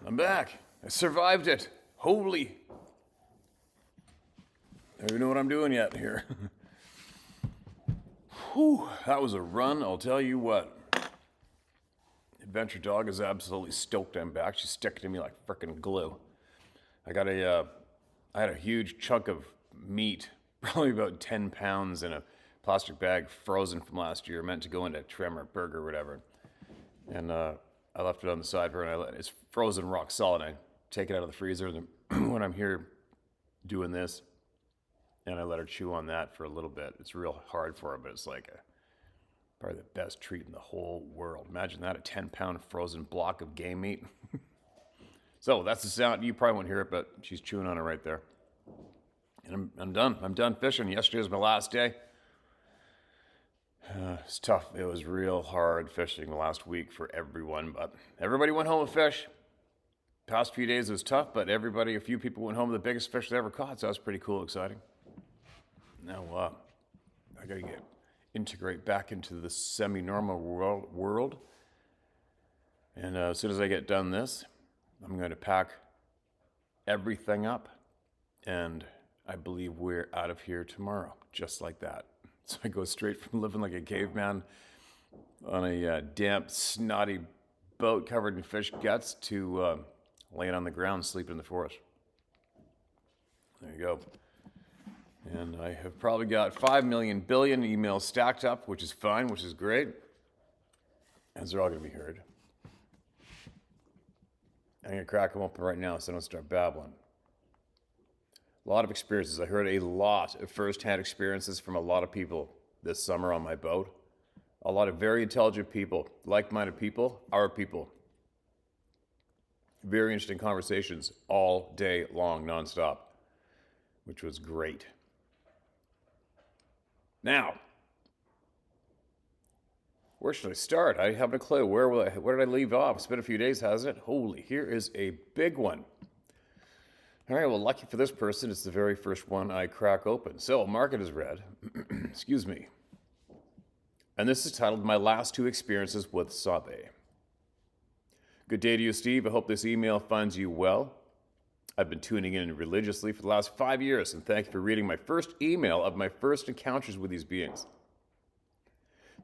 I'm back. I survived it. Holy. I don't even know what I'm doing yet here. Whew, that was a run, I'll tell you what. Adventure Dog is absolutely stoked I'm back. She's sticking to me like frickin' glue. I had a huge chunk of meat, probably about 10 pounds in a plastic bag, frozen from last year, meant to go into trim or burger or whatever. And I left it on the side for her, and it's frozen rock solid. I take it out of the freezer when I'm here doing this, and I let her chew on that for a little bit. It's real hard for her, but it's like probably the best treat in the whole world. Imagine that, a 10-pound frozen block of game meat. So that's the sound. You probably won't hear it, but she's chewing on it right there. And I'm done. I'm done fishing. Yesterday was my last day. It's tough. It was real hard fishing the last week for everyone, but everybody went home with fish. Past few days it was tough, but a few people went home with the biggest fish they ever caught, so that was pretty cool, exciting. Now, I gotta integrate back into the semi-normal world. And as soon as I get done this, I'm going to pack everything up, and I believe we're out of here tomorrow, just like that. So I go straight from living like a caveman on a damp, snotty boat covered in fish guts to laying on the ground, sleeping in the forest. There you go. And I have probably got 5 million billion emails stacked up, which is fine, which is great, as they're all going to be heard. I'm going to crack them open right now so I don't start babbling. A lot of experiences. I heard a lot of first-hand experiences from a lot of people this summer on my boat. A lot of very intelligent people, like-minded people, our people. Very interesting conversations all day long, nonstop, which was great. Now, where should I start? I haven't a clue. Where did I leave off? It's been a few days, hasn't it? Holy, here is a big one. All right, well, lucky for this person, it's the very first one I crack open. So, mark it as read. Excuse me. And this is titled, My Last Two Experiences with Sabe. Good day to you, Steve. I hope this email finds you well. I've been tuning in religiously for the last 5 years, and thank you for reading my first email of my first encounters with these beings.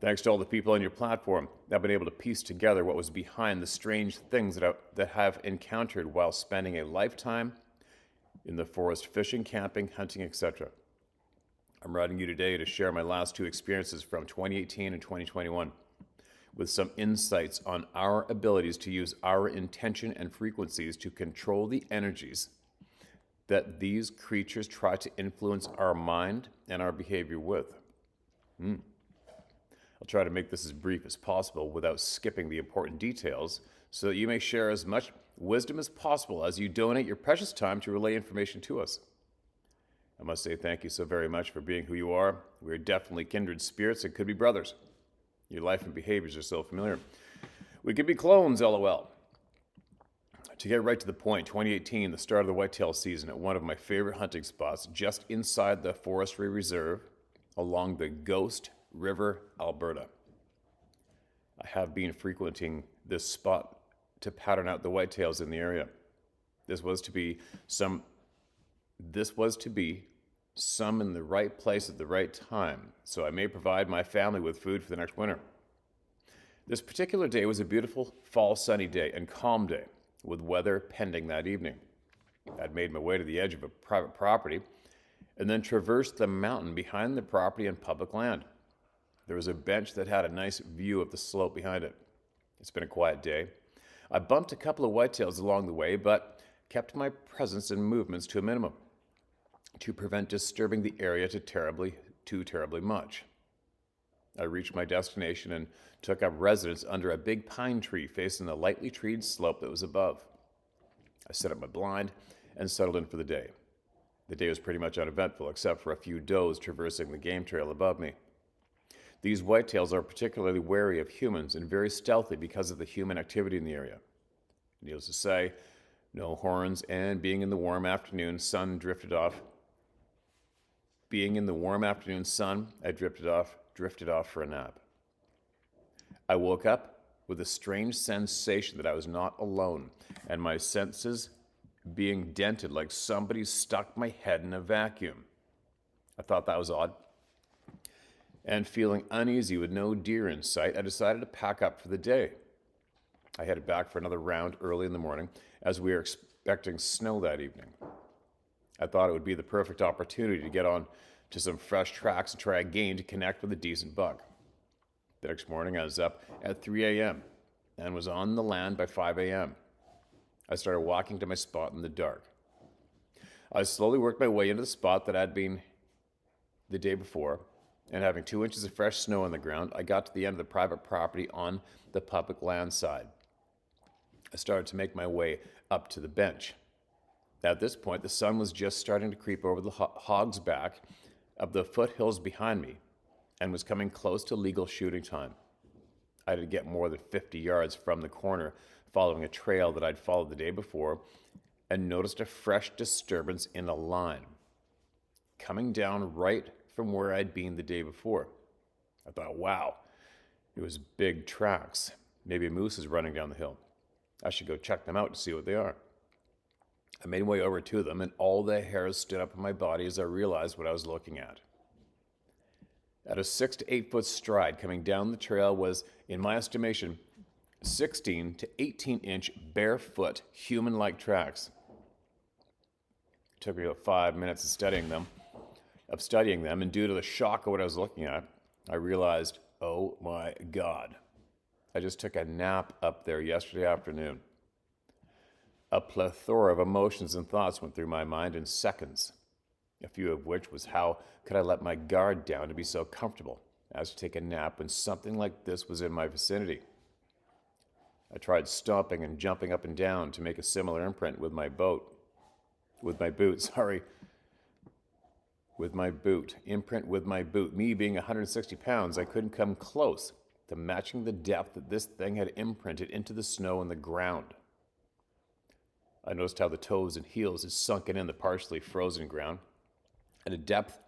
Thanks to all the people on your platform, I've been able to piece together what was behind the strange things that I have encountered while spending a lifetime in the forest fishing, camping, hunting, etc. I'm writing you today to share my last two experiences from 2018 and 2021 with some insights on our abilities to use our intention and frequencies to control the energies that these creatures try to influence our mind and our behavior with. I'll try to make this as brief as possible without skipping the important details so that you may share as much wisdom as possible as you donate your precious time to relay information to us. I must say thank you so very much for being who you are. We are definitely kindred spirits and could be brothers. Your life and behaviors are so familiar. We could be clones, LOL. To get right to the point, 2018, the start of the whitetail season at one of my favorite hunting spots just inside the forestry reserve along the Ghost River, Alberta. I have been frequenting this spot to pattern out the whitetails in the area. This was to be some in the right place at the right time, so I may provide my family with food for the next winter. This particular day was a beautiful fall sunny day and calm day, with weather pending that evening. I'd made my way to the edge of a private property and then traversed the mountain behind the property on public land. There was a bench that had a nice view of the slope behind it. It's been a quiet day. I bumped a couple of whitetails along the way, but kept my presence and movements to a minimum to prevent disturbing the area too terribly much. I reached my destination and took up residence under a big pine tree facing the lightly treed slope that was above. I set up my blind and settled in for the day. The day was pretty much uneventful, except for a few does traversing the game trail above me. These whitetails are particularly wary of humans and very stealthy because of the human activity in the area. Needless to say, no horns, and being in the warm afternoon sun, I drifted off for a nap. I woke up with a strange sensation that I was not alone, and my senses being dented like somebody stuck my head in a vacuum. I thought that was odd. And feeling uneasy with no deer in sight, I decided to pack up for the day. I headed back for another round early in the morning, as we were expecting snow that evening. I thought it would be the perfect opportunity to get on to some fresh tracks and try again to connect with a decent buck. The next morning, I was up at 3 a.m. and was on the land by 5 a.m. I started walking to my spot in the dark. I slowly worked my way into the spot that I'd been the day before, and having 2 inches of fresh snow on the ground, I got to the end of the private property on the public land side. I started to make my way up to the bench. At this point, the sun was just starting to creep over the hog's back of the foothills behind me and was coming close to legal shooting time. I had to get more than 50 yards from the corner following a trail that I'd followed the day before and noticed a fresh disturbance in a line coming down right from where I'd been the day before. I thought, wow, it was big tracks. Maybe a moose is running down the hill. I should go check them out to see what they are. I made my way over to them, and all the hairs stood up on my body as I realized what I was looking at. At a 6 to 8 foot stride coming down the trail was, in my estimation, 16 to 18 inch barefoot human-like tracks. It took me about 5 minutes of studying them, and due to the shock of what I was looking at, I realized, oh my God, I just took a nap up there yesterday afternoon. A plethora of emotions and thoughts went through my mind in seconds, a few of which was how could I let my guard down to be so comfortable as to take a nap when something like this was in my vicinity. I tried stomping and jumping up and down to make a similar imprint with my boot. Me being 160 pounds, I couldn't come close to matching the depth that this thing had imprinted into the snow and the ground. I noticed how the toes and heels had sunken in the partially frozen ground at a depth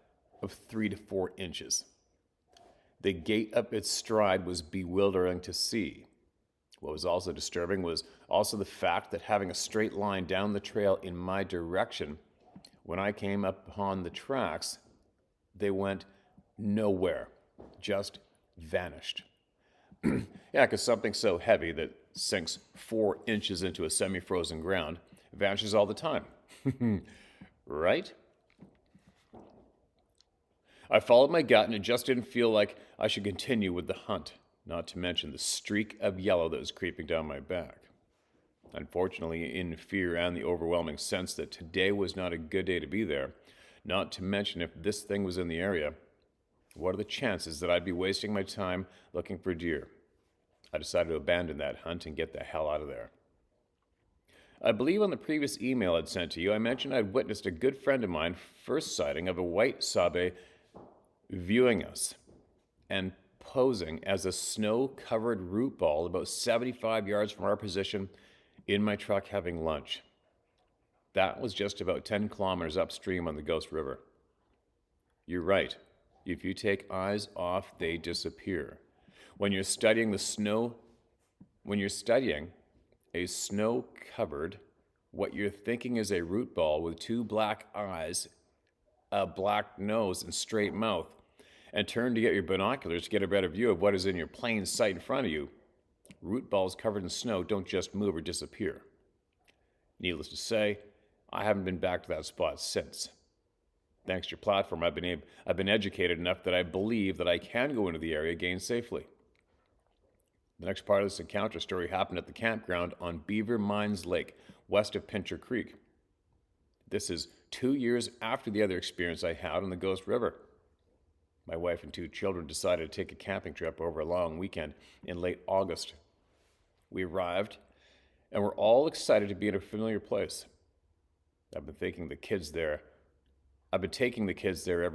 of 3 to 4 inches. The gait of its stride was bewildering to see. What was also disturbing was also the fact that having a straight line down the trail in my direction, when I came upon the tracks, they went nowhere, just vanished. Yeah, because something so heavy that sinks 4 inches into a semi-frozen ground vanishes all the time. Right? I followed my gut, and it just didn't feel like I should continue with the hunt, not to mention the streak of yellow that was creeping down my back. Unfortunately, in fear and the overwhelming sense that today was not a good day to be there, not to mention if this thing was in the area, what are the chances that I'd be wasting my time looking for deer? I decided to abandon that hunt and get the hell out of there. I believe on the previous email I'd sent to you, I mentioned I'd witnessed a good friend of mine first sighting of a white sabe viewing us and posing as a snow-covered root ball about 75 yards from our position in my truck having lunch. That was just about 10 kilometers upstream on the Ghost River. You're right. If you take eyes off, they disappear. When you're studying a snow-covered, what you're thinking is a root ball with 2 black eyes, a black nose, and straight mouth, and turn to get your binoculars to get a better view of what is in your plain sight in front of you, root balls covered in snow don't just move or disappear. Needless to say, I haven't been back to that spot since. Thanks to your platform, I've been educated enough that I believe that I can go into the area again safely. The next part of this encounter story happened at the campground on Beaver Mines Lake, west of Pincher Creek. This is 2 years after the other experience I had on the Ghost River. My wife and 2 children decided to take a camping trip over a long weekend in late August. We arrived, and we're all excited to be in a familiar place. I've been taking the kids there every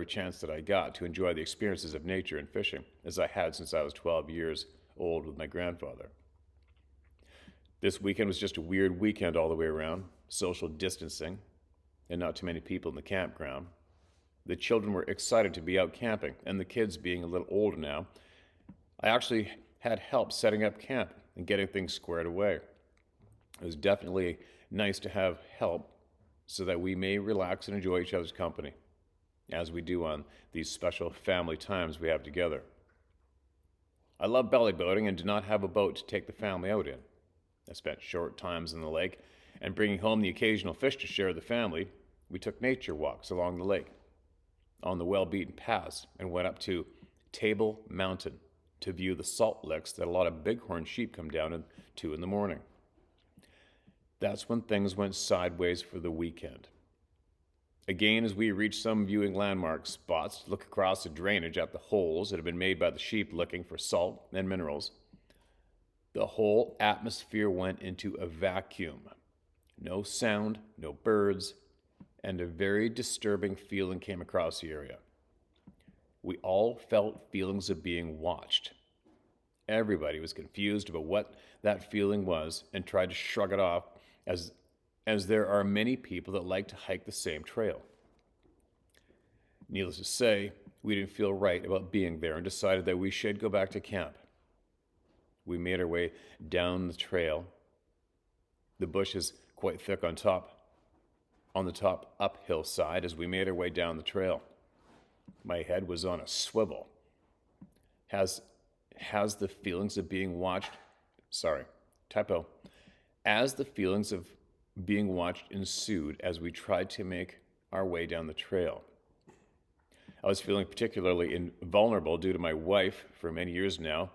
chance that I got to enjoy the experiences of nature and fishing, as I had since I was 12 years old with my grandfather. This weekend was just a weird weekend all the way around, social distancing, and not too many people in the campground. The children were excited to be out camping, and the kids being a little older now, I actually had help setting up camp and getting things squared away. It was definitely nice to have help so that we may relax and enjoy each other's company, as we do on these special family times we have together. I love belly boating and did not have a boat to take the family out in. I spent short times in the lake, and bringing home the occasional fish to share with the family, we took nature walks along the lake, on the well-beaten paths, and went up to Table Mountain to view the salt licks that a lot of bighorn sheep come down to in the morning. That's when things went sideways for the weekend. Again, as we reached some viewing landmark spots to look across the drainage at the holes that had been made by the sheep looking for salt and minerals, the whole atmosphere went into a vacuum. No sound, no birds, and a very disturbing feeling came across the area. We all felt feelings of being watched. Everybody was confused about what that feeling was and tried to shrug it off, as there are many people that like to hike the same trail. Needless to say, we didn't feel right about being there and decided that we should go back to camp. We made our way down the trail. The bush is quite thick on the top uphill side as we made our way down the trail. My head was on a swivel. Has the feelings of being watched, as the feelings of being watched ensued as we tried to make our way down the trail. I was feeling particularly vulnerable due to my wife, for many years now,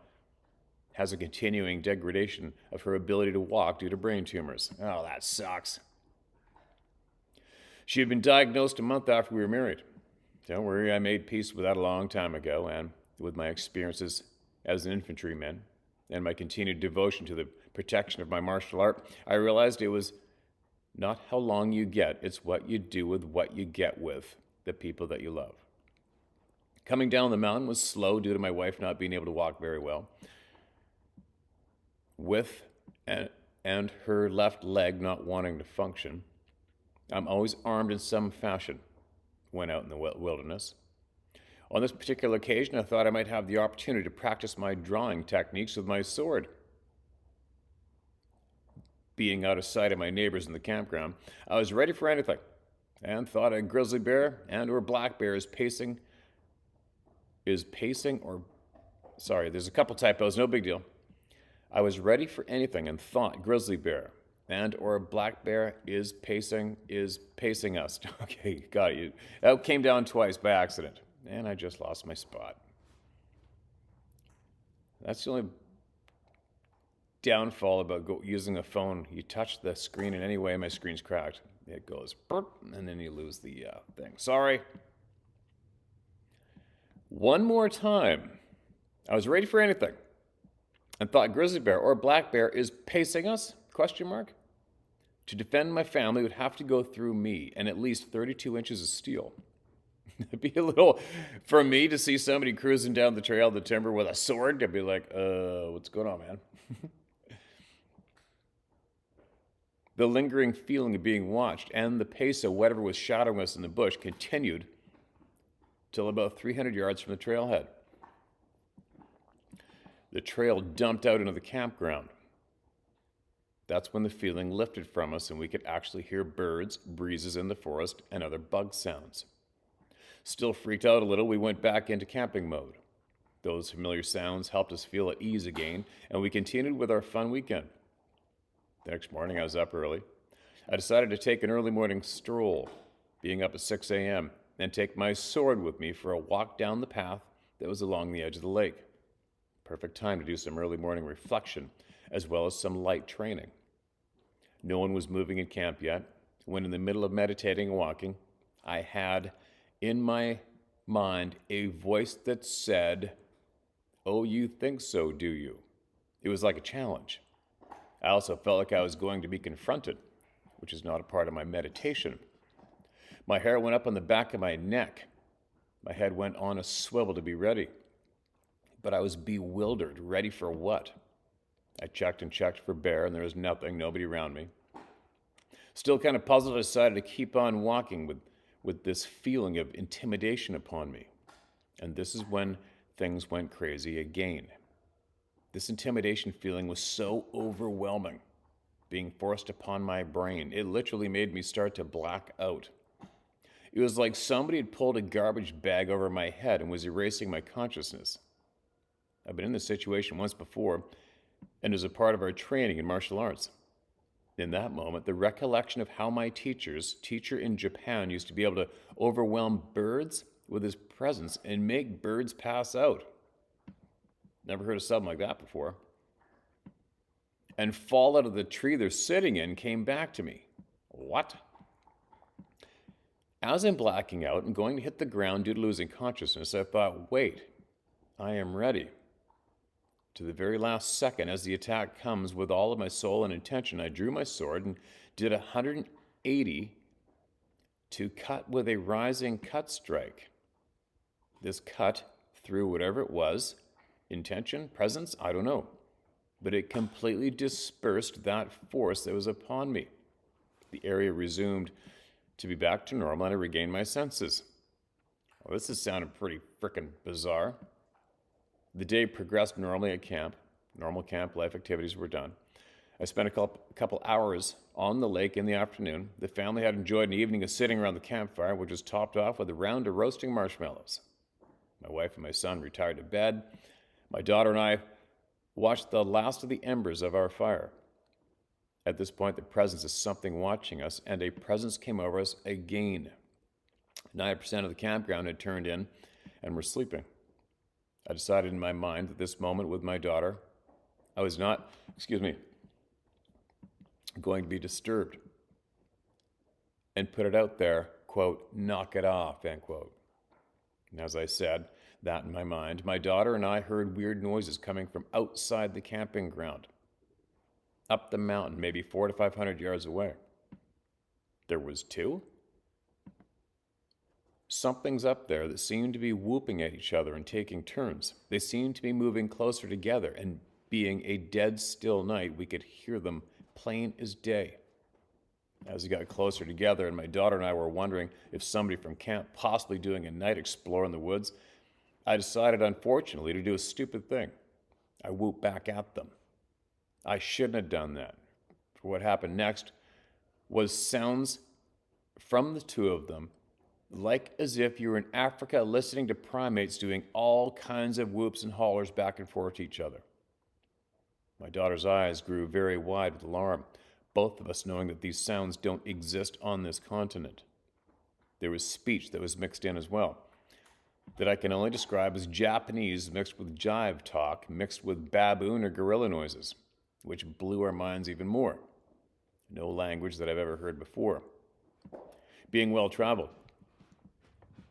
has a continuing degradation of her ability to walk due to brain tumors. Oh, that sucks. She had been diagnosed a month after we were married. Don't worry, I made peace with that a long time ago, and with my experiences as an infantryman and my continued devotion to the protection of my martial art, I realized it was not how long you get, it's what you do with what you get with the people that you love. Coming down the mountain was slow due to my wife not being able to walk very well, and her left leg not wanting to function. I'm always armed in some fashion when out in the wilderness. On this particular occasion, I thought I might have the opportunity to practice my drawing techniques with my sword. Being out of sight of my neighbors in the campground, I was ready for anything and thought a grizzly bear and or black bear there's a couple typos, no big deal. I was ready for anything and thought grizzly bear and or black bear is pacing us. Okay, got it. That came down twice by accident, and I just lost my spot. That's the only downfall about using a phone. You touch the screen in any way, my screen's cracked. It goes burp, and then you lose the thing. Sorry. One more time. I was ready for anything and thought grizzly bear or black bear is pacing us? ? To defend my family would have to go through me and at least 32 inches of steel. It'd be a little, for me to see somebody cruising down the trail of the timber with a sword, I'd be like, what's going on, man? The lingering feeling of being watched and the pace of whatever was shadowing us in the bush continued till about 300 yards from the trailhead. The trail dumped out into the campground. That's when the feeling lifted from us and we could actually hear birds, breezes in the forest, and other bug sounds. Still freaked out a little, we went back into camping mode. Those familiar sounds helped us feel at ease again, and we continued with our fun weekend. The next morning, I was up early. I decided to take an early morning stroll, being up at 6 a.m., and take my sword with me for a walk down the path that was along the edge of the lake. Perfect time to do some early morning reflection, as well as some light training. No one was moving in camp yet, when in the middle of meditating and walking, I had in my mind a voice that said, "Oh, you think so, do you?" It was like a challenge. I also felt like I was going to be confronted, which is not a part of my meditation. My hair went up on the back of my neck. My head went on a swivel to be ready. But I was bewildered, ready for what? I checked and checked for bear, and there was nothing, nobody around me. Still kind of puzzled, I decided to keep on walking with this feeling of intimidation upon me. And this is when things went crazy again. This intimidation feeling was so overwhelming, being forced upon my brain. It literally made me start to black out. It was like somebody had pulled a garbage bag over my head and was erasing my consciousness. I've been in this situation once before, and as a part of our training in martial arts. In that moment, the recollection of how my teacher in Japan used to be able to overwhelm birds with his presence and make birds pass out. Never heard of something like that before. And fall out of the tree they're sitting in came back to me. What? As I'm blacking out and going to hit the ground due to losing consciousness, I thought, wait, I am ready. To the very last second, as the attack comes with all of my soul and intention, I drew my sword and did 180 to cut with a rising cut strike. This cut through whatever it was, intention, presence, I don't know. But it completely dispersed that force that was upon me. The area resumed to be back to normal and I regained my senses. Well, this is sounding pretty frickin' bizarre. The day progressed normally at camp. Normal camp life activities were done. I spent a couple hours on the lake in the afternoon. The family had enjoyed an evening of sitting around the campfire, which was topped off with a round of roasting marshmallows. My wife and my son retired to bed. My daughter and I watched the last of the embers of our fire. At this point, the presence of something watching us, and a presence came over us again. 90% of the campground had turned in and were sleeping. I decided in my mind that this moment with my daughter, I was not, going to be disturbed. And put it out there, quote, knock it off, end quote. And as I said that in my mind, my daughter and I heard weird noises coming from outside the camping ground, up the mountain, maybe 400 to 500 yards away. There was two. Something's up there that seemed to be whooping at each other and taking turns. They seemed to be moving closer together, and being a dead still night, we could hear them plain as day. As we got closer together, and my daughter and I were wondering if somebody from camp possibly doing a night explore in the woods, I decided, unfortunately, to do a stupid thing. I whooped back at them. I shouldn't have done that. For what happened next was sounds from the two of them, like as if you were in Africa listening to primates doing all kinds of whoops and hollers back and forth to each other. My daughter's eyes grew very wide with alarm, both of us knowing that these sounds don't exist on this continent. There was speech that was mixed in as well, that I can only describe as Japanese mixed with jive talk, mixed with baboon or gorilla noises, which blew our minds even more. No language that I've ever heard before. Being well-traveled.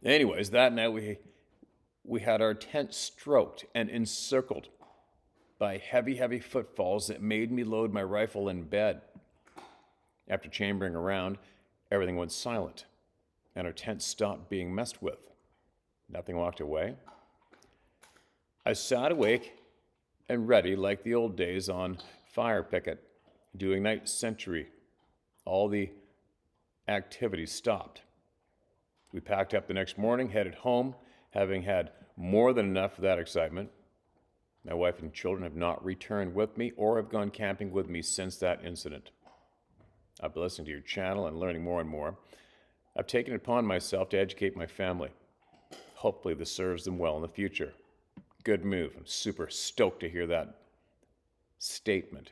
Anyways, that night we had our tent stroked and encircled by heavy, heavy footfalls that made me load my rifle in bed. After chambering around, everything went silent, and our tent stopped being messed with. Nothing walked away. I sat awake and ready like the old days on fire picket, doing night sentry. All the activities stopped. We packed up the next morning, headed home, having had more than enough of that excitement. My wife and children have not returned with me or have gone camping with me since that incident. I've been listening to your channel and learning more and more. I've taken it upon myself to educate my family. Hopefully this serves them well in the future. Good move. I'm super stoked to hear that statement.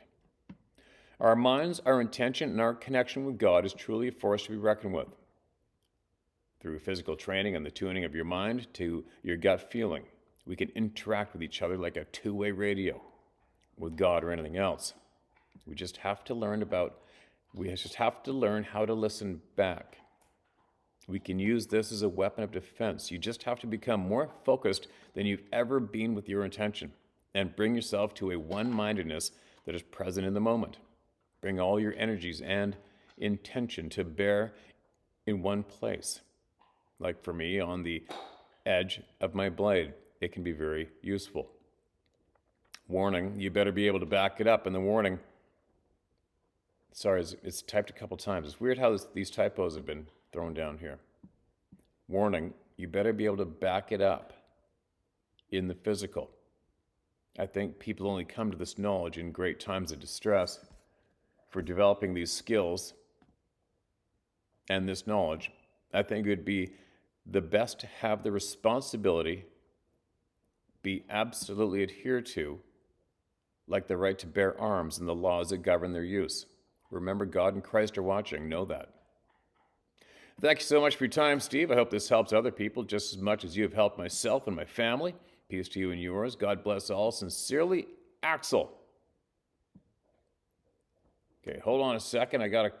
Our minds, our intention, and our connection with God is truly a force to be reckoned with. Through physical training and the tuning of your mind to your gut feeling, we can interact with each other like a two-way radio with God or anything else. We just have to learn how to listen back. We can use this as a weapon of defense. You just have to become more focused than you've ever been with your intention and bring yourself to a one-mindedness that is present in the moment. Bring all your energies and intention to bear in one place. Like for me, on the edge of my blade, it can be very useful. Warning, you better be able to back it up. And the warning, sorry, it's typed a couple times. It's weird how these typos have been thrown down here. Warning, you better be able to back it up in the physical. I think people only come to this knowledge in great times of distress. For developing these skills and this knowledge, I think it would be the best to have the responsibility be absolutely adhered to, like the right to bear arms and the laws that govern their use. Remember, God and Christ are watching. Know that. Thank you so much for your time, Steve. I hope this helps other people just as much as you have helped myself and my family. Peace to you and yours. God bless all. Sincerely, Axel. Okay, hold on a second. I got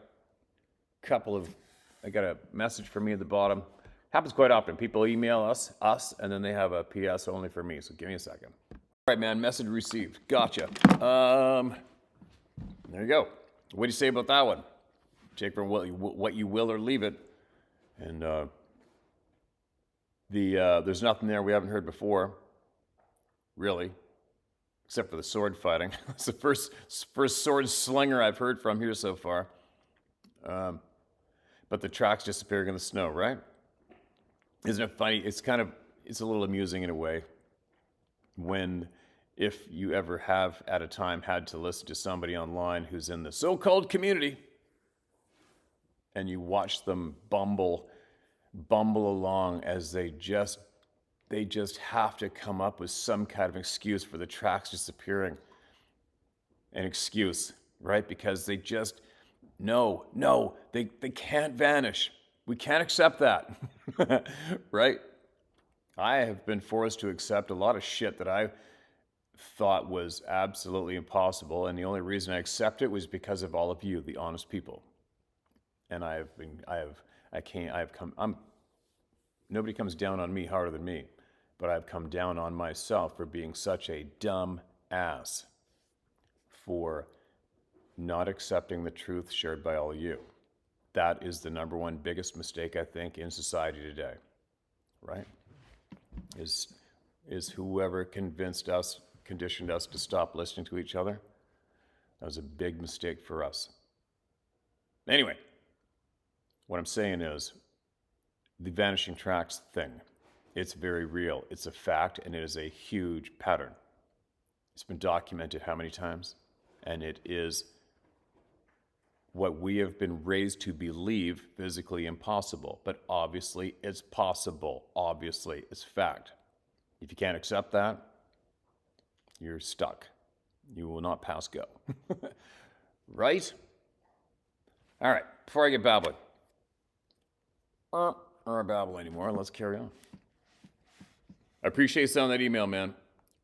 a message for me at the bottom. Happens quite often. People email us, and then they have a PS only for me. So give me a second. All right, man. Message received. Gotcha. There you go. What do you say about that one? Take from what you will or leave it. And there's nothing there we haven't heard before, really, except for the sword fighting. It's the first sword slinger I've heard from here so far. But the tracks disappearing in the snow, right? Isn't it funny? It's a little amusing in a way if you ever have at a time had to listen to somebody online who's in the so-called community and you watch them bumble along as they just have to come up with some kind of excuse for the tracks disappearing. An excuse, right? Because they just, they can't vanish. We can't accept that, right? I have been forced to accept a lot of shit that I thought was absolutely impossible, and the only reason I accept it was because of all of you, the honest people. And nobody comes down on me harder than me, but I've come down on myself for being such a dumb ass, for not accepting the truth shared by all of you. That is the number one biggest mistake, I think, in society today, right? Is whoever conditioned us to stop listening to each other. That was a big mistake for us. Anyway, what I'm saying is the vanishing tracks thing. It's very real. It's a fact, and it is a huge pattern. It's been documented how many times? And it is what we have been raised to believe physically impossible. But obviously, it's possible. Obviously, it's fact. If you can't accept that, you're stuck. You will not pass go. Right? All right, before I get babbling. Or babble anymore, let's carry on. I appreciate sending that email, man.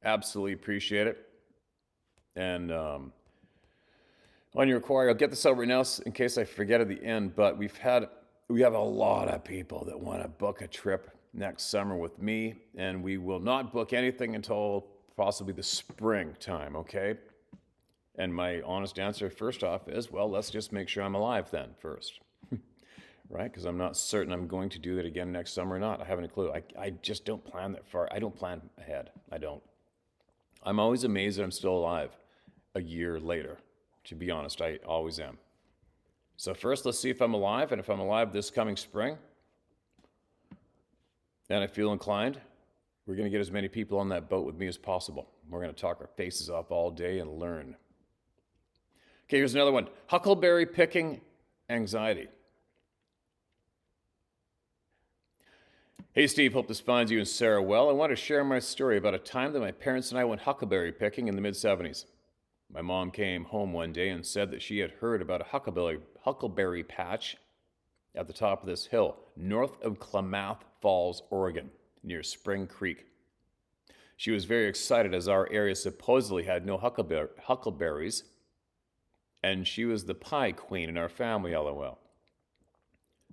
Absolutely appreciate it. And on your inquiry, I'll get this out right now in case I forget at the end, but we have a lot of people that want to book a trip next summer with me, and we will not book anything until possibly the springtime, okay? And my honest answer, first off, is, well, let's just make sure I'm alive then first, right? Because I'm not certain I'm going to do that again next summer or not. I haven't a clue. I just don't plan that far. I don't plan ahead. I don't. I'm always amazed that I'm still alive a year later. To be honest, I always am. So first, let's see if I'm alive. And if I'm alive this coming spring, and I feel inclined, we're going to get as many people on that boat with me as possible. We're going to talk our faces off all day and learn. Okay, here's another one. Huckleberry picking anxiety. Hey, Steve, hope this finds you and Sarah well. I want to share my story about a time that my parents and I went huckleberry picking in the mid-'70s. My mom came home one day and said that she had heard about a huckleberry patch at the top of this hill, north of Klamath Falls, Oregon, near Spring Creek. She was very excited as our area supposedly had no huckleberries, and she was the pie queen in our family, LOL.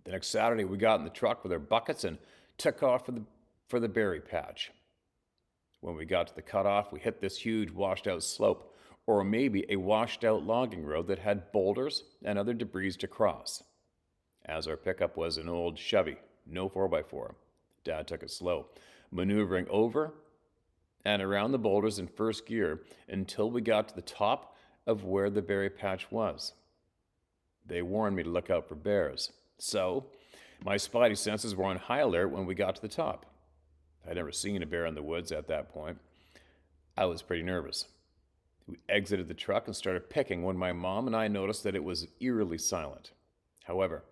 The next Saturday, we got in the truck with our buckets and took off for the berry patch. When we got to the cutoff, we hit this huge washed-out slope, or maybe a washed-out logging road that had boulders and other debris to cross. As our pickup was an old Chevy, no 4x4, Dad took it slow, maneuvering over and around the boulders in first gear until we got to the top of where the berry patch was. They warned me to look out for bears, so my spidey senses were on high alert when we got to the top. I'd never seen a bear in the woods at that point. I was pretty nervous. We exited the truck and started picking when my mom and I noticed that it was eerily silent. However,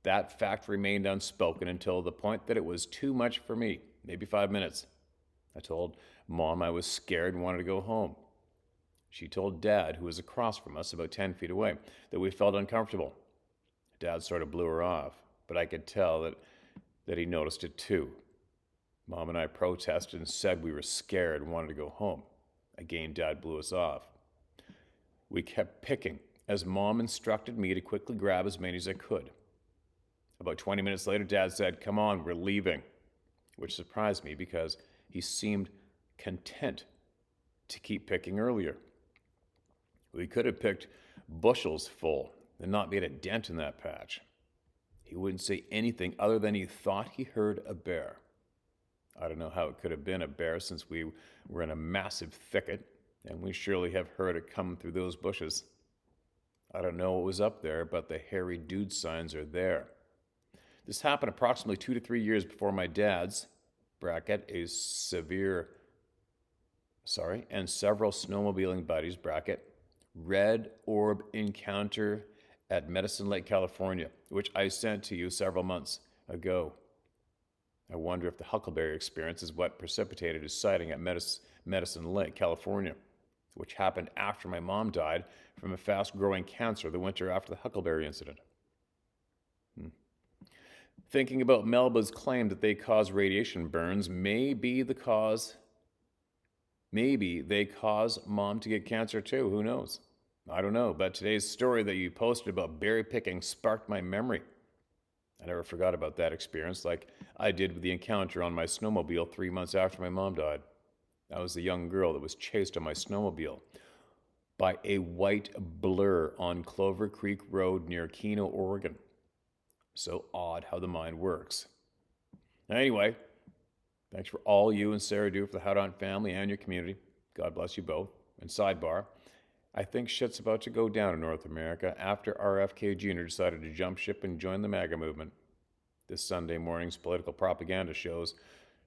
that fact remained unspoken until the point that it was too much for me, maybe 5 minutes. I told Mom I was scared and wanted to go home. She told Dad, who was across from us about 10 feet away, that we felt uncomfortable. Dad sort of blew her off, but I could tell that he noticed it too. Mom and I protested and said we were scared and wanted to go home. Again, Dad blew us off. We kept picking as Mom instructed me to quickly grab as many as I could. About 20 minutes later, Dad said, "Come on, we're leaving," which surprised me because he seemed content to keep picking earlier. We could have picked bushels full and not made a dent in that patch. He wouldn't say anything other than he thought he heard a bear. I don't know how it could have been a bear since we were in a massive thicket, and we surely have heard it come through those bushes. I don't know what was up there, but the hairy dude signs are there. This happened approximately 2 to 3 years before my dad's, bracket, and several snowmobiling buddies, bracket, red orb encounter at Medicine Lake, California, which I sent to you several months ago. I wonder if the Huckleberry experience is what precipitated his sighting at Medicine Lake, California, which happened after my mom died from a fast-growing cancer the winter after the Huckleberry incident. Thinking about Melba's claim that they cause radiation burns, maybe they cause Mom to get cancer too. Who knows? I don't know, but today's story that you posted about berry picking sparked my memory. I never forgot about that experience like I did with the encounter on my snowmobile 3 months after my mom died. I was the young girl that was chased on my snowmobile by a white blur on Clover Creek Road near Keno, Oregon. So odd how the mind works. Anyway, thanks for all you and Sarah do for the Howdon family and your community. God bless you both. And sidebar, I think shit's about to go down in North America after RFK Jr. decided to jump ship and join the MAGA movement. This Sunday morning's political propaganda shows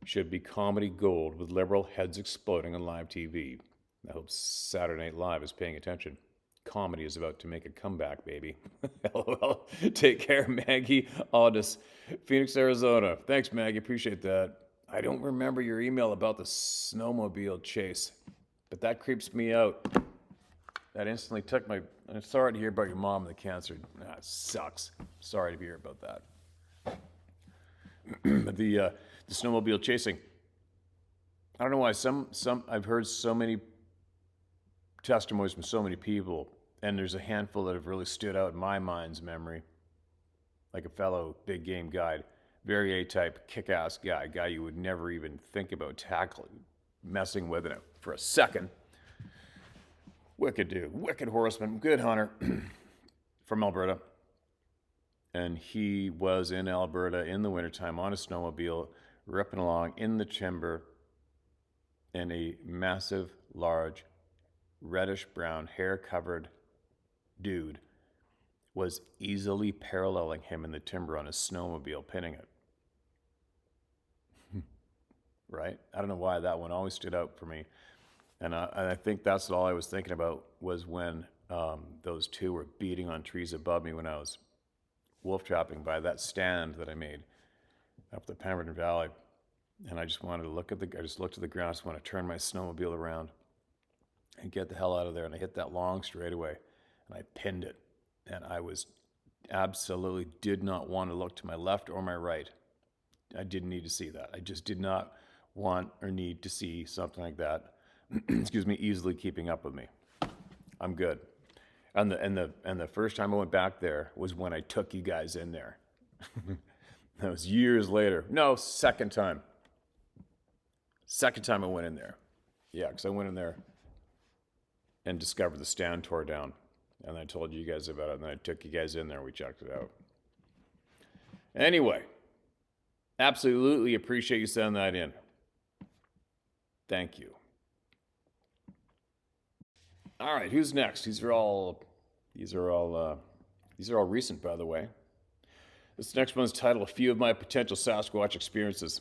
should be comedy gold with liberal heads exploding on live TV. I hope Saturday Night Live is paying attention. Comedy is about to make a comeback, baby. LOL. Take care, Maggie Audis, Phoenix, Arizona. Thanks, Maggie. Appreciate that. I don't remember your email about the snowmobile chase, but that creeps me out. That instantly took my... I'm sorry to hear about your mom and the cancer. It sucks. Sorry to hear about that. But the snowmobile chasing. I don't know why I've heard so many testimonies from so many people, and there's a handful that have really stood out in my mind's memory. Like a fellow big game guide, very A-type, kick-ass guy you would never even think about tackling, messing with it for a second. Wicked dude, wicked horseman, good hunter from Alberta. And he was in Alberta in the wintertime on a snowmobile, ripping along in the timber, and a massive, large, reddish-brown, hair-covered dude was easily paralleling him in the timber on his snowmobile, pinning it. Right? I don't know why that one always stood out for me. And I think that's all I was thinking about was when those two were beating on trees above me when I was wolf trapping by that stand that I made up the Pemberton Valley. And I just wanted to I just looked at the ground, I just want to turn my snowmobile around and get the hell out of there. And I hit that long straightaway and I pinned it. And I absolutely did not want to look to my left or my right. I didn't need to see that. I just did not want or need to see something like that. Excuse me, easily keeping up with me. I'm good. And the first time I went back there was when I took you guys in there. That was years later. No, second time. Second time I went in there. Yeah, because I went in there and discovered the stand tore down. And I told you guys about it, and then I took you guys in there and we checked it out. Anyway, absolutely appreciate you sending that in. Thank you. All right, who's next? These are all recent, by the way. This next one's titled, "A Few of My Potential Sasquatch Experiences."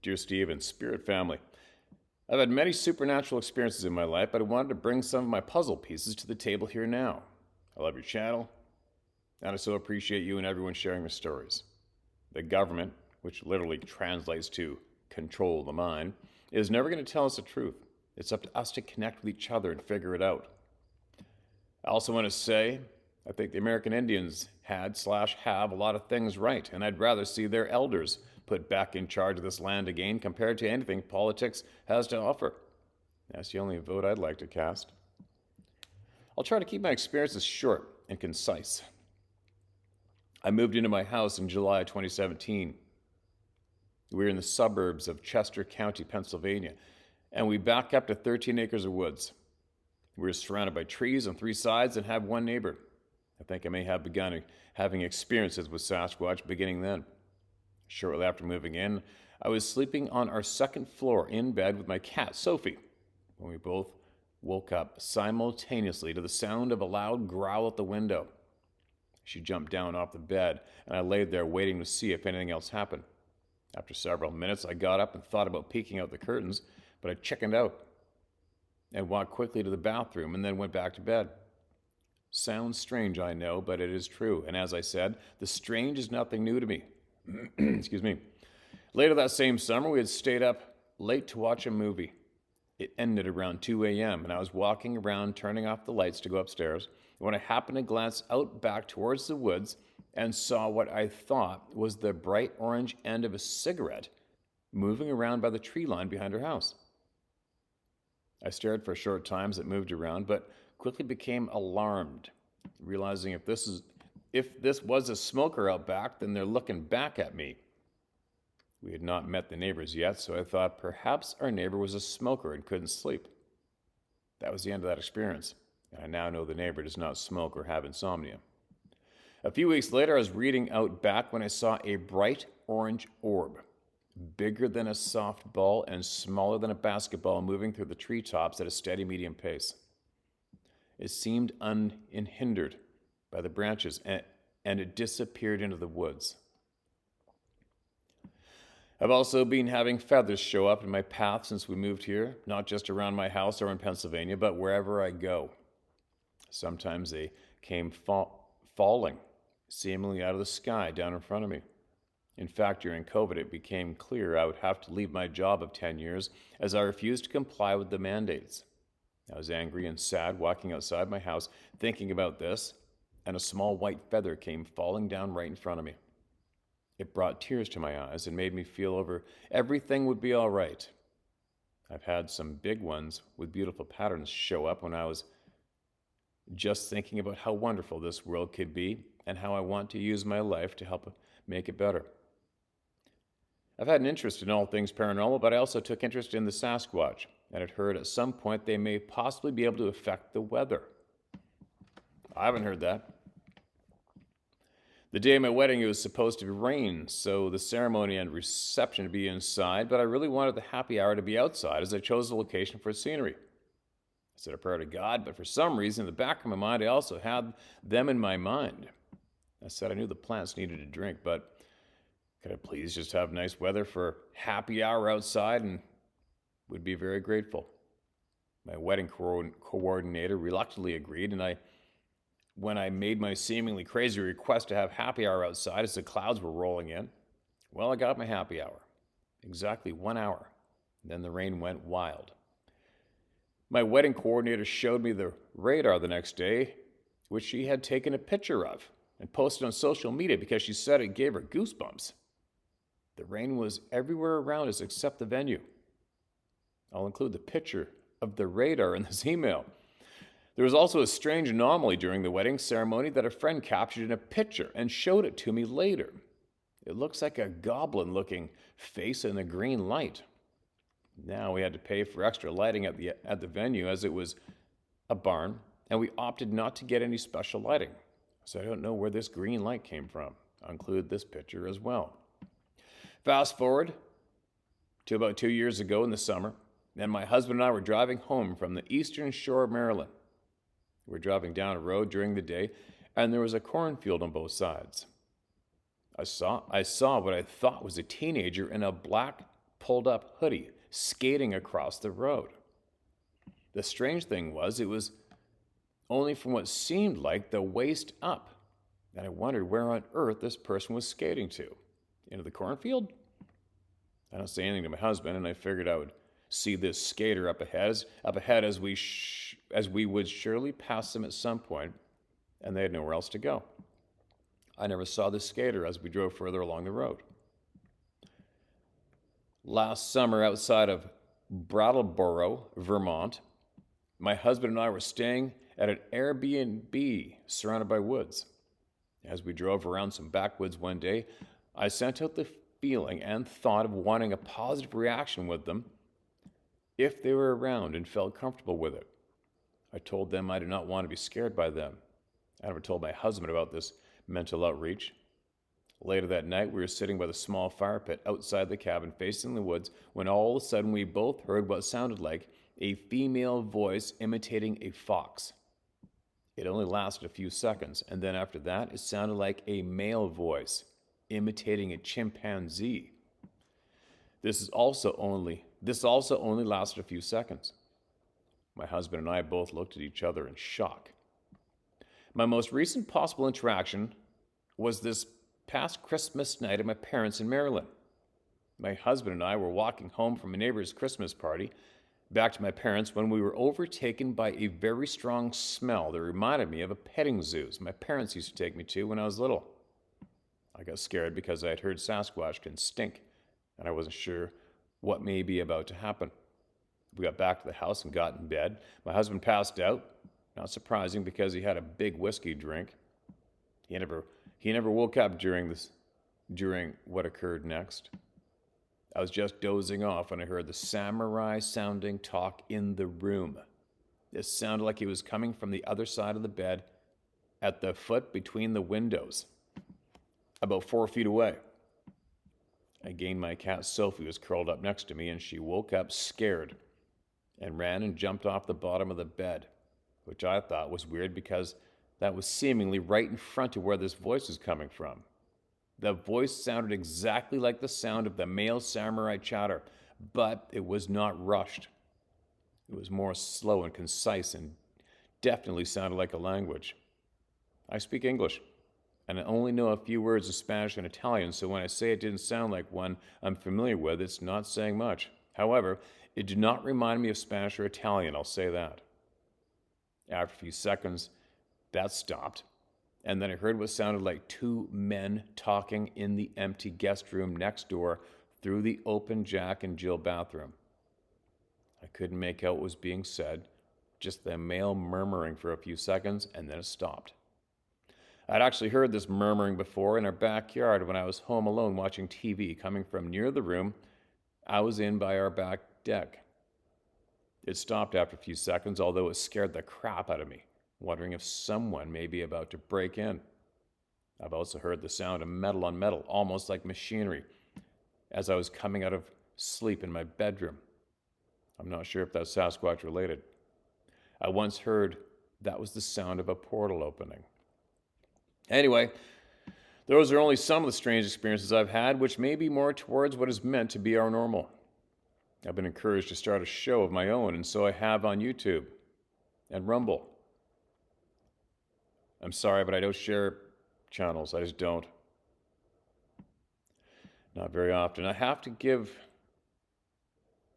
Dear Steve and Spirit Family, I've had many supernatural experiences in my life, but I wanted to bring some of my puzzle pieces to the table here now. I love your channel, and I so appreciate you and everyone sharing their stories. The government, which literally translates to control the mind, is never going to tell us the truth. It's up to us to connect with each other and figure it out. I also want to say, I think the American Indians had/have a lot of things right, and I'd rather see their elders put back in charge of this land again compared to anything politics has to offer. That's the only vote I'd like to cast. I'll try to keep my experiences short and concise. I moved into my house in July 2017. We were in the suburbs of Chester County, Pennsylvania, and we back up to 13 acres of woods. We were surrounded by trees on three sides and have one neighbor. I think I may have begun having experiences with Sasquatch beginning then. Shortly after moving in, I was sleeping on our second floor in bed with my cat, Sophie, when we both woke up simultaneously to the sound of a loud growl at the window. She jumped down off the bed, and I laid there waiting to see if anything else happened. After several minutes, I got up and thought about peeking out the curtains, but I chickened out and walked quickly to the bathroom and then went back to bed. Sounds strange, I know, but it is true. And as I said, the strange is nothing new to me. Excuse me. Later that same summer, we had stayed up late to watch a movie. It ended around 2 a.m., and I was walking around turning off the lights to go upstairs when I happened to glance out back towards the woods and saw what I thought was the bright orange end of a cigarette moving around by the tree line behind her house. I stared for a short time as it moved around, but quickly became alarmed, realizing if this was a smoker out back, then they're looking back at me. We had not met the neighbors yet, so I thought perhaps our neighbor was a smoker and couldn't sleep. That was the end of that experience, and I now know the neighbor does not smoke or have insomnia. A few weeks later, I was reading out back when I saw a bright orange orb, bigger than a softball and smaller than a basketball, moving through the treetops at a steady medium pace. It seemed unhindered by the branches, and it disappeared into the woods. I've also been having feathers show up in my path since we moved here, not just around my house or in Pennsylvania, but wherever I go. Sometimes they came falling, seemingly out of the sky down in front of me. In fact, during COVID, it became clear I would have to leave my job of 10 years as I refused to comply with the mandates. I was angry and sad walking outside my house thinking about this, and a small white feather came falling down right in front of me. It brought tears to my eyes and made me feel everything would be all right. I've had some big ones with beautiful patterns show up when I was just thinking about how wonderful this world could be and how I want to use my life to help make it better. I've had an interest in all things paranormal, but I also took interest in the Sasquatch, and had heard at some point they may possibly be able to affect the weather. I haven't heard that. The day of my wedding, it was supposed to rain, so the ceremony and reception to be inside, but I really wanted the happy hour to be outside as I chose the location for scenery. I said a prayer to God, but for some reason in the back of my mind, I also had them in my mind. I said I knew the plants needed a drink, but could I please just have nice weather for happy hour outside, and would be very grateful. My wedding coordinator reluctantly agreed, and when I made my seemingly crazy request to have happy hour outside as the clouds were rolling in, well, I got my happy hour. Exactly 1 hour. Then the rain went wild. My wedding coordinator showed me the radar the next day, which she had taken a picture of and posted on social media because she said it gave her goosebumps. The rain was everywhere around us except the venue. I'll include the picture of the radar in this email. There was also a strange anomaly during the wedding ceremony that a friend captured in a picture and showed it to me later. It looks like a goblin-looking face in a green light. Now we had to pay for extra lighting at the venue as it was a barn, and we opted not to get any special lighting. So I don't know where this green light came from. I'll include this picture as well. Fast forward to about 2 years ago in the summer, and my husband and I were driving home from the eastern shore of Maryland. We were driving down a road during the day, and there was a cornfield on both sides. I saw what I thought was a teenager in a black pulled-up hoodie skating across the road. The strange thing was, it was only from what seemed like the waist up, and I wondered where on earth this person was skating to. Into the cornfield? I don't say anything to my husband, and I figured I would see this skater up ahead as we would surely pass them at some point, and they had nowhere else to go. I never saw this skater as we drove further along the road. Last summer, outside of Brattleboro, Vermont, my husband and I were staying at an Airbnb surrounded by woods. As we drove around some backwoods one day, I sent out the feeling and thought of wanting a positive reaction with them if they were around and felt comfortable with it. I told them I did not want to be scared by them. I never told my husband about this mental outreach. Later that night, we were sitting by the small fire pit outside the cabin facing the woods when all of a sudden we both heard what sounded like a female voice imitating a fox. It only lasted a few seconds, and then after that, it sounded like a male voice imitating a chimpanzee. This also only lasted a few seconds. My husband and I both looked at each other in shock. My most recent possible interaction was this past Christmas night at my parents' in Maryland. My husband and I were walking home from a neighbor's Christmas party back to my parents when we were overtaken by a very strong smell that reminded me of a petting zoos my parents used to take me to when I was little. I got scared because I had heard Sasquatch can stink, and I wasn't sure what may be about to happen. We got back to the house and got in bed. My husband passed out, not surprising because he had a big whiskey drink. He never woke up during what occurred next. I was just dozing off when I heard the samurai-sounding talk in the room. It sounded like it was coming from the other side of the bed at the foot between the windows, about 4 feet away. Again, my cat Sophie was curled up next to me, and she woke up scared and ran and jumped off the bottom of the bed, which I thought was weird because that was seemingly right in front of where this voice was coming from. The voice sounded exactly like the sound of the male samurai chatter, but it was not rushed. It was more slow and concise and definitely sounded like a language. I speak English, and I only know a few words of Spanish and Italian, so when I say it didn't sound like one I'm familiar with, it's not saying much. However, it did not remind me of Spanish or Italian, I'll say that. After a few seconds, that stopped, and then I heard what sounded like two men talking in the empty guest room next door through the open Jack and Jill bathroom. I couldn't make out what was being said, just the male murmuring for a few seconds, and then it stopped. I'd actually heard this murmuring before in our backyard when I was home alone watching TV coming from near the room I was in by our back deck. It stopped after a few seconds, although it scared the crap out of me, wondering if someone may be about to break in. I've also heard the sound of metal on metal, almost like machinery, as I was coming out of sleep in my bedroom. I'm not sure if that's Sasquatch related. I once heard that was the sound of a portal opening. Anyway, those are only some of the strange experiences I've had, which may be more towards what is meant to be our normal. I've been encouraged to start a show of my own, and so I have on YouTube and Rumble. I'm sorry, but I don't share channels. I just don't. Not very often. I have to give...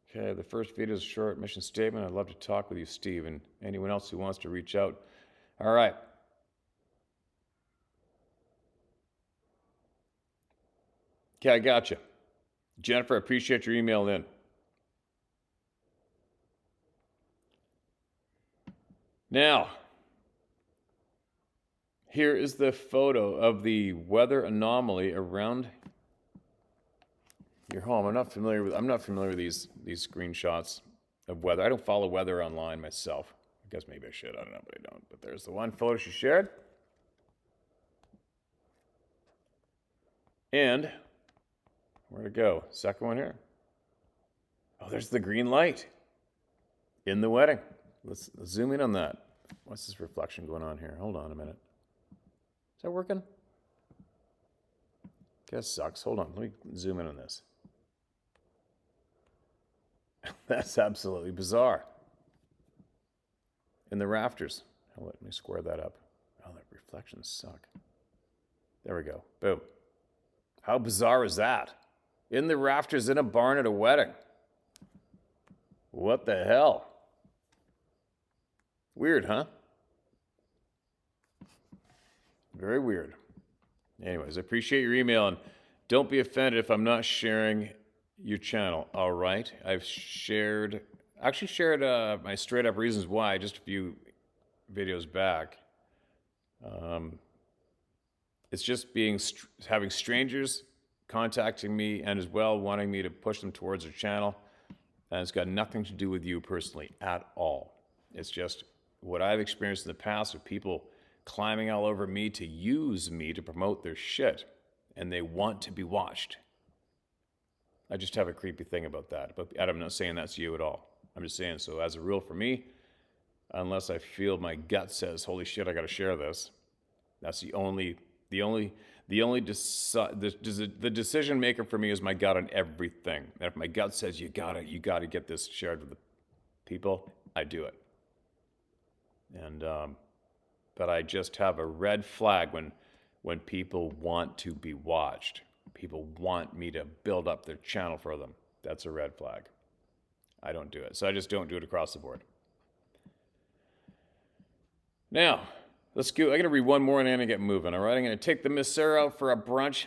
Okay, the first video is a short mission statement. I'd love to talk with you, Steve, and anyone else who wants to reach out. All right. Okay, I got you. Jennifer, I appreciate your email in. Now, here is the photo of the weather anomaly around your home. I'm not familiar with these screenshots of weather. I don't follow weather online myself. I guess maybe I should. I don't know, but I don't. But there's the one photo she shared. And where to go? Second one here. Oh, there's the green light in the wedding. Let's zoom in on that. What's this reflection going on here? Hold on a minute. Is that working? Guess sucks. Hold on. Let me zoom in on this. That's absolutely bizarre. In the rafters. Oh, let me square that up. Oh, the reflections suck. There we go. Boom. How bizarre is that? In the rafters in a barn at a wedding. What the hell? Weird, huh? Very weird. Anyways, I appreciate your email, and don't be offended if I'm not sharing your channel. All right. I've shared my straight up reasons why just a few videos back. It's just having strangers contacting me and as well wanting me to push them towards their channel. And it's got nothing to do with you personally at all. It's just what I've experienced in the past of people climbing all over me to use me to promote their shit. And they want to be watched. I just have a creepy thing about that. But I'm not saying that's you at all. I'm just saying, so as a rule for me, unless I feel my gut says, holy shit, I got to share this. That's the decision maker for me is my gut on everything. And if my gut says you gotta get this shared with the people, I do it. And but I just have a red flag when people want to be watched. People want me to build up their channel for them. That's a red flag. I don't do it. So I just don't do it across the board. Now, let's go. I'm going to read one more and then I get moving, all right? I'm going to take the Miss Sarah out for a brunch.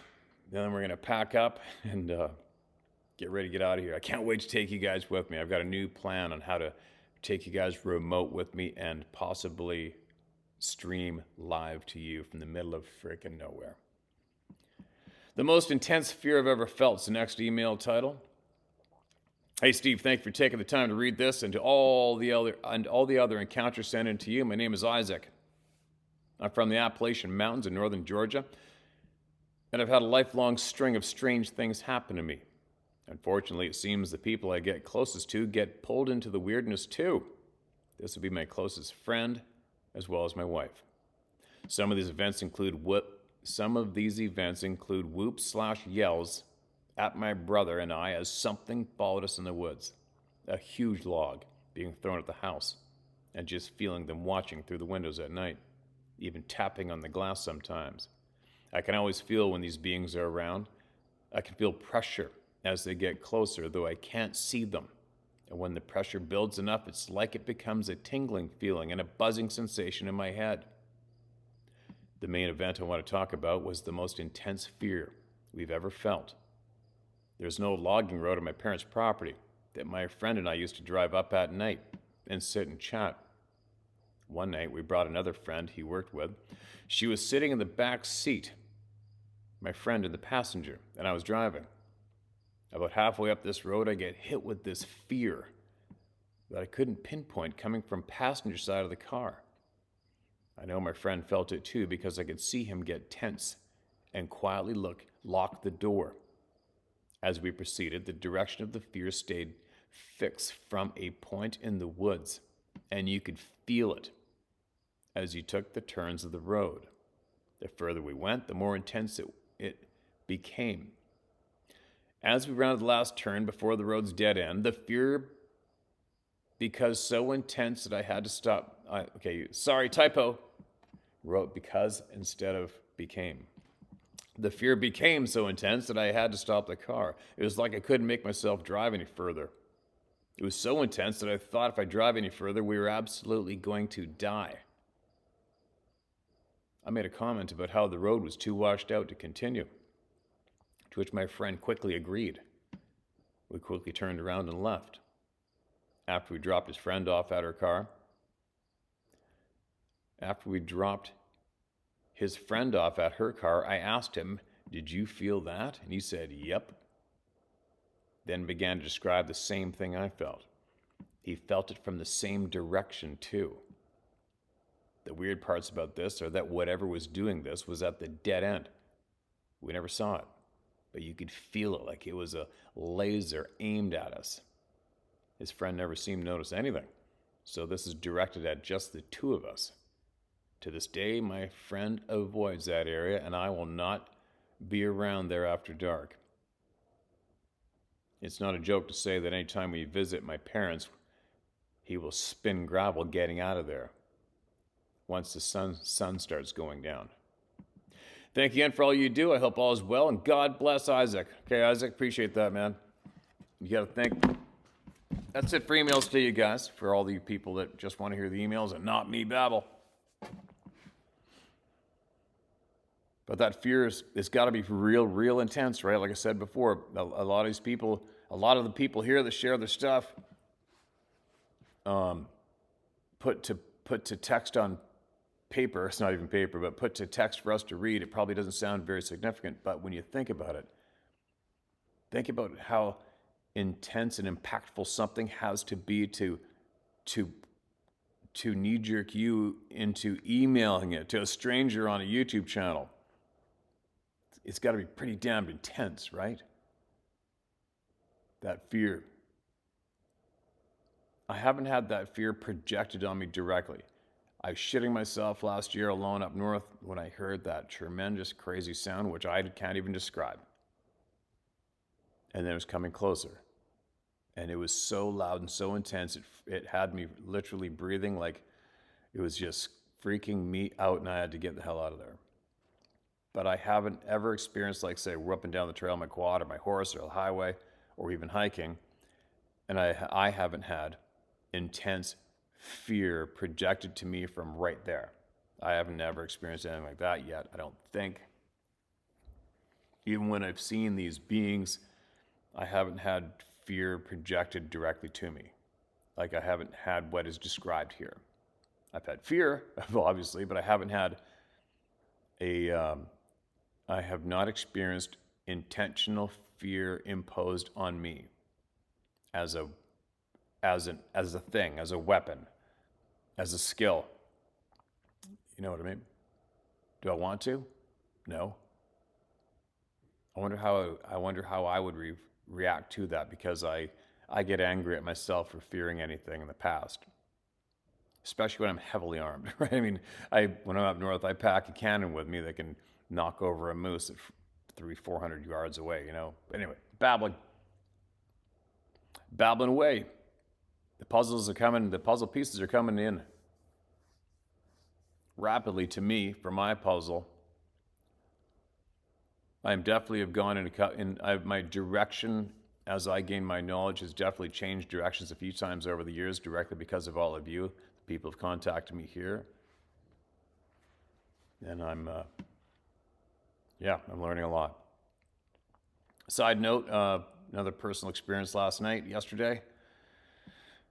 Then we're going to pack up and get ready to get out of here. I can't wait to take you guys with me. I've got a new plan on how to take you guys remote with me and possibly stream live to you from the middle of freaking nowhere. The most intense fear I've ever felt is the next email title. Hey Steve, thank you for taking the time to read this and to all the other encounters sent in to you. My name is Isaac. I'm from the Appalachian Mountains in northern Georgia, and I've had a lifelong string of strange things happen to me. Unfortunately, it seems the people I get closest to get pulled into the weirdness too. This would be my closest friend, as well as my wife. Some of these events include whoops/yells at my brother and I as something followed us in the woods. A huge log being thrown at the house, and just feeling them watching through the windows at night, even tapping on the glass sometimes. I can always feel when these beings are around. I can feel pressure as they get closer, though I can't see them. And when the pressure builds enough, it's like it becomes a tingling feeling and a buzzing sensation in my head. The main event I want to talk about was the most intense fear we've ever felt. There's an old logging road on my parents' property that my friend and I used to drive up at night and sit and chat. One night, we brought another friend he worked with. She was sitting in the back seat, my friend in the passenger, and I was driving. About halfway up this road, I get hit with this fear that I couldn't pinpoint coming from passenger side of the car. I know my friend felt it too because I could see him get tense and quietly lock the door. As we proceeded, the direction of the fear stayed fixed from a point in the woods, and you could feel it as you took the turns of the road. The further we went, the more intense it became. As we rounded the last turn before the road's dead end, the fear became so intense that I had to stop. Typo. Wrote because instead of became. The fear became so intense that I had to stop the car. It was like I couldn't make myself drive any further. It was so intense that I thought if I drive any further, we were absolutely going to die. I made a comment about how the road was too washed out to continue, to which my friend quickly agreed. We quickly turned around and left. After we dropped his friend off at her car, I asked him, "Did you feel that?" And he said, "Yep." Then began to describe the same thing I felt. He felt it from the same direction too. The weird parts about this are that whatever was doing this was at the dead end. We never saw it, but you could feel it like it was a laser aimed at us. His friend never seemed to notice anything, so this is directed at just the two of us. To this day, my friend avoids that area, and I will not be around there after dark. It's not a joke to say that anytime we visit my parents, he will spin gravel getting out of there once the sun starts going down. Thank you again for all you do. I hope all is well, and God bless Isaac. Okay, Isaac, appreciate that, man. You got to thank. That's it for emails to you guys, for all the people that just want to hear the emails and not me babble. But that fear it's got to be real intense, right? Like I said before, a lot of these people, a lot of the people here that share their stuff, put to text on paper. It's not even paper, but put to text for us to read. It probably doesn't sound very significant, but when you think about it, think about how intense and impactful something has to be to knee-jerk you into emailing it to a stranger on a YouTube channel. It's got to be pretty damn intense, right? That fear. I haven't had that fear projected on me directly. I was shitting myself last year alone up north when I heard that tremendous, crazy sound, which I can't even describe. And then it was coming closer. And it was so loud and so intense, it had me literally breathing like it was just freaking me out, and I had to get the hell out of there. But I haven't ever experienced, like, say, we're up and down the trail on my quad or my horse or the highway or even hiking, and I haven't had intense fear projected to me from right there. I haven't ever experienced anything like that yet, I don't think. Even when I've seen these beings, I haven't had fear projected directly to me. Like, I haven't had what is described here. I've had fear, obviously, but I haven't had I have not experienced intentional fear imposed on me as a thing, as a weapon, as a skill. You know what I mean? Do I want to? No. I wonder how I would react to that, because I get angry at myself for fearing anything in the past, especially when I'm heavily armed. Right? I mean, when I'm up north, I pack a cannon with me that can knock over a moose at 300-400 yards away. You know. Anyway, babbling away. The puzzle pieces are coming in rapidly to me for my puzzle. I definitely have gone my direction as I gain my knowledge has definitely changed directions a few times over the years, directly because of all of you. People have contacted me here. And I'm learning a lot. Side note, another personal experience yesterday.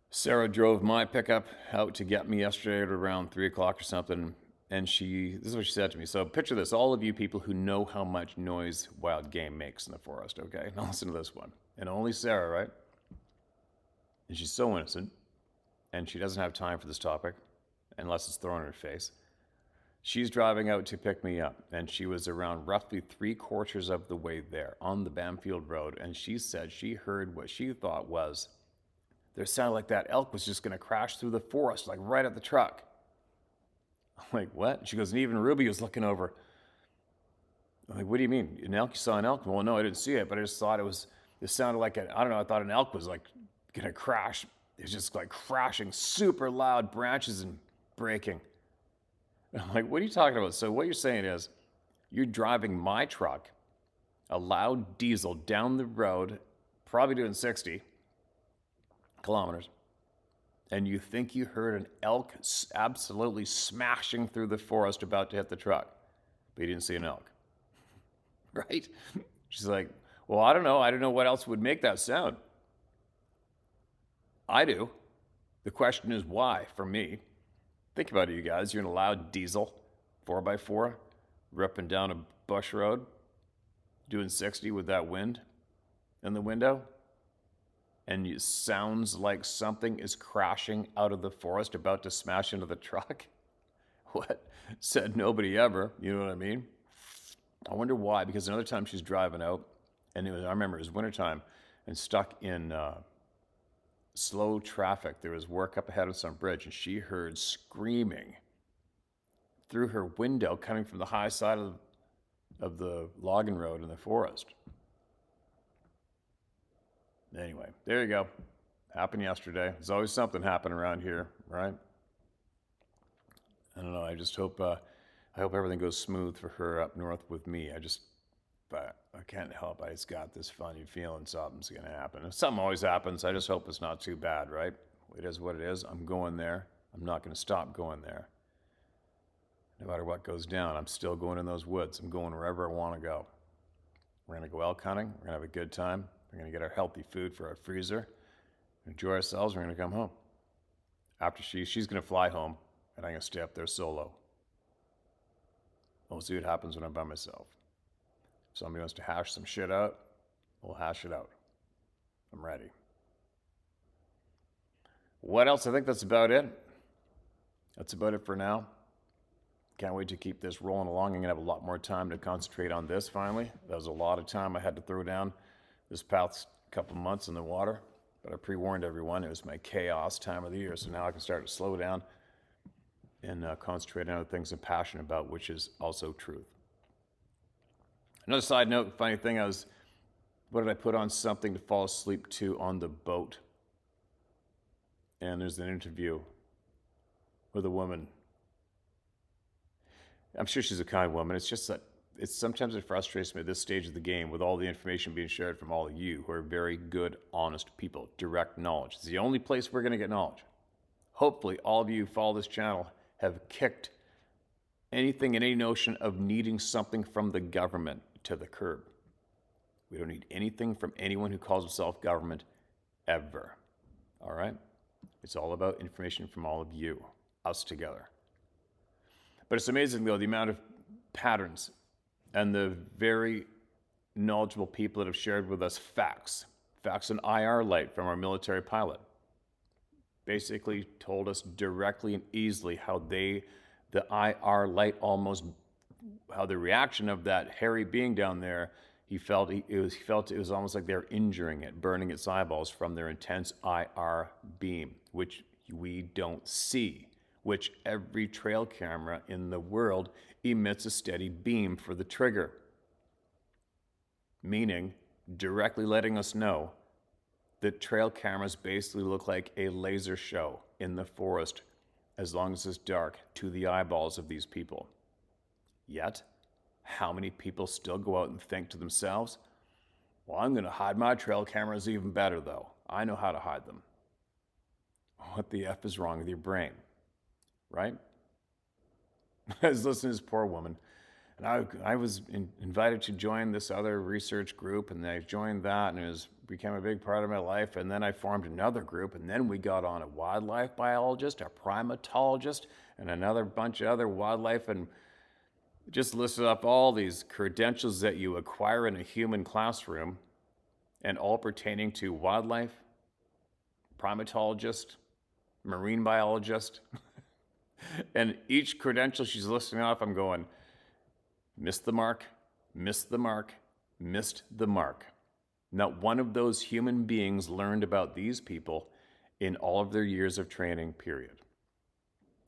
Sarah drove my pickup out to get me yesterday at around 3 o'clock or something. And this is what she said to me. So picture this, all of you people who know how much noise wild game makes in the forest, okay? Now listen to this one. And only Sarah, right? And she's so innocent. And she doesn't have time for this topic, unless it's thrown in her face. She's driving out to pick me up, and she was around roughly 3/4 of the way there on the Bamfield Road, and she said she heard what she thought was, there sounded like that elk was just going to crash through the forest, like right at the truck. I'm like, what? She goes, and even Ruby was looking over. I'm like, what do you mean? An elk? You saw an elk? Well, no, I didn't see it, but I just thought it sounded like I thought an elk was like going to crash. It was just like crashing, super loud, branches and breaking. And I'm like, what are you talking about? So what you're saying is, you're driving my truck, a loud diesel, down the road, probably doing 60 kilometers, and you think you heard an elk absolutely smashing through the forest about to hit the truck, but you didn't see an elk, right? She's like, well, I don't know. I don't know what else would make that sound. I do. The question is why, for me. Think about it, you guys. You're in a loud diesel, 4x4, ripping down a bush road, doing 60 with that wind in the window, and it sounds like something is crashing out of the forest about to smash into the truck. What? Said nobody ever. You know what I mean? I wonder why, because another time she's driving out, and I remember it was wintertime, and stuck in slow traffic. There was work up ahead of some bridge, and she heard screaming through her window coming from the high side of the logging road in the forest. Anyway, there you go. Happened yesterday. There's always something happening around here, right? I don't know. I just hope everything goes smooth for her up north with me. But I can't help. I just got this funny feeling something's gonna happen. If something always happens, I just hope it's not too bad, right? It is what it is. I'm going there. I'm not gonna stop going there. No matter what goes down, I'm still going in those woods. I'm going wherever I want to go. We're gonna go elk hunting. We're gonna have a good time. We're gonna get our healthy food for our freezer. Enjoy ourselves. We're gonna come home. After she's gonna fly home, and I'm gonna stay up there solo. We'll see what happens when I'm by myself. If somebody wants to hash some shit out, we'll hash it out. I'm ready. What else? I think that's about it. That's about it for now. Can't wait to keep this rolling along. I'm going to have a lot more time to concentrate on this finally. That was a lot of time I had to throw down this past couple months in the water. But I pre-warned everyone it was my chaos time of the year. So now I can start to slow down and concentrate on the things I'm passionate about, which is also truth. Another side note, funny thing, what did I put on something to fall asleep to on the boat? And there's an interview with a woman. I'm sure she's a kind woman. It's just that sometimes it frustrates me at this stage of the game with all the information being shared from all of you who are very good, honest people. Direct knowledge. It's the only place we're going to get knowledge. Hopefully, all of you who follow this channel have kicked anything and any notion of needing something from the government to the curb. We don't need anything from anyone who calls himself government ever. All right? It's all about information from all of you, us together. But it's amazing, though, the amount of patterns and the very knowledgeable people that have shared with us facts in IR light from our military pilot. Basically told us directly and easily how the IR light how the reaction of that hairy being down there, he felt it was almost like they're injuring it, burning its eyeballs from their intense IR beam, which we don't see, which every trail camera in the world emits a steady beam for the trigger, meaning directly letting us know that trail cameras basically look like a laser show in the forest as long as it's dark to the eyeballs of these people. Yet, how many people still go out and think to themselves, well, I'm going to hide my trail cameras even better, though. I know how to hide them. What the F is wrong with your brain? Right? I was listening to this poor woman, and I was invited to join this other research group, and I joined that, and it became a big part of my life. And then I formed another group, and then we got on a wildlife biologist, a primatologist, and another bunch of other wildlife, and just listed up all these credentials that you acquire in a human classroom, and all pertaining to wildlife, primatologist, marine biologist. And each credential she's listing off, I'm going, missed the mark, missed the mark, missed the mark. Not one of those human beings learned about these people in all of their years of training, period.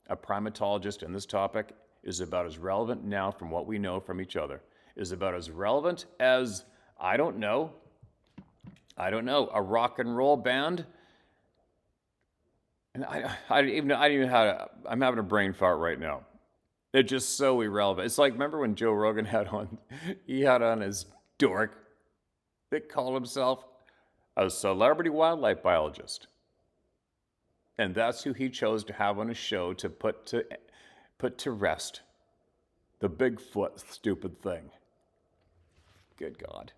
A primatologist in this topic is about as relevant now from what we know from each other, is about as relevant as, I don't know, a rock and roll band. And I don't even know how to, I'm having a brain fart right now. It's just so irrelevant. It's like, remember when Joe Rogan had on his dork that called himself a celebrity wildlife biologist. And that's who he chose to have on his show to put to rest the Bigfoot stupid thing. Good God.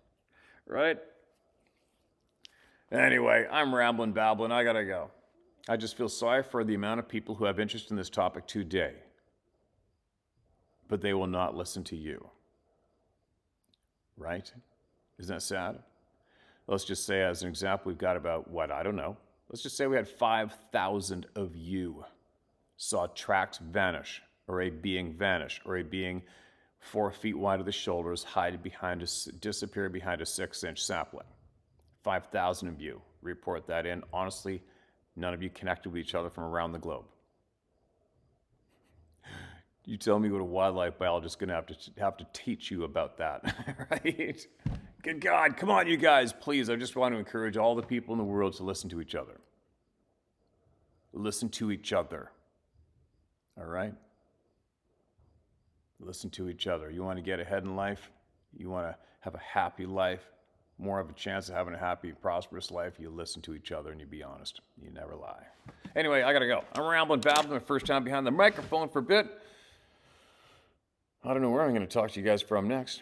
Right? Anyway, I'm rambling, babbling. I gotta go. I just feel sorry for the amount of people who have interest in this topic today, but they will not listen to you. Right? Isn't that sad? Let's just say, as an example, we've got about, I don't know. Let's just say we had 5,000 of you saw tracks vanish, or a being vanish, or a being 4 feet wide of the shoulders disappear behind a 6-inch sapling. 5,000 of you report that in. Honestly, none of you connected with each other from around the globe. You tell me what a wildlife biologist is going to have to teach you about that, right? Good God, come on, you guys, please. I just want to encourage all the people in the world to listen to each other. Listen to each other. All right? Listen to each other. You want to get ahead in life? You want to have a happy life? More of a chance of having a happy, prosperous life? You listen to each other and you be honest. You never lie. Anyway, I got to go. I'm rambling, babbling, my first time behind the microphone for a bit. I don't know where I'm going to talk to you guys from next.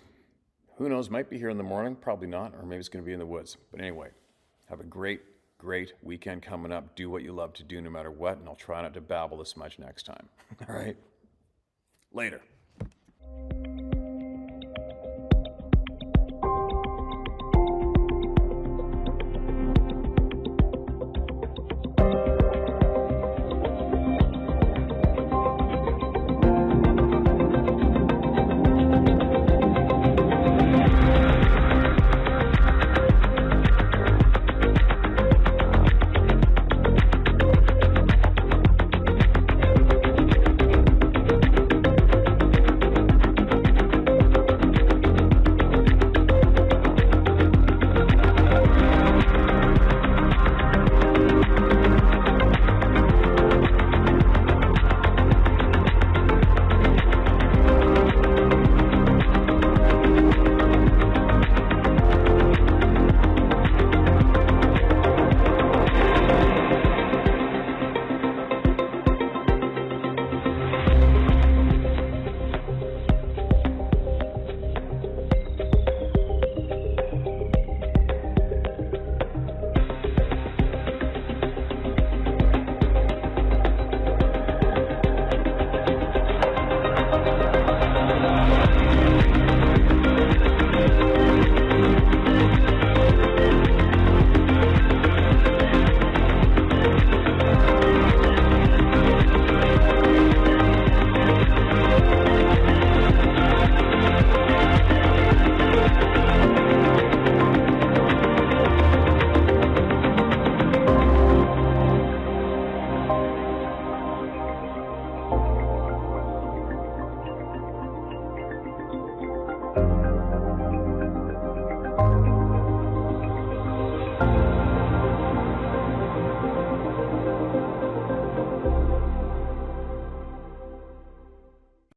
Who knows? Might be here in the morning. Probably not. Or maybe it's going to be in the woods. But anyway, have a great weekend coming up. Do what you love to do no matter what. And I'll try not to babble this much next time. All right? Later.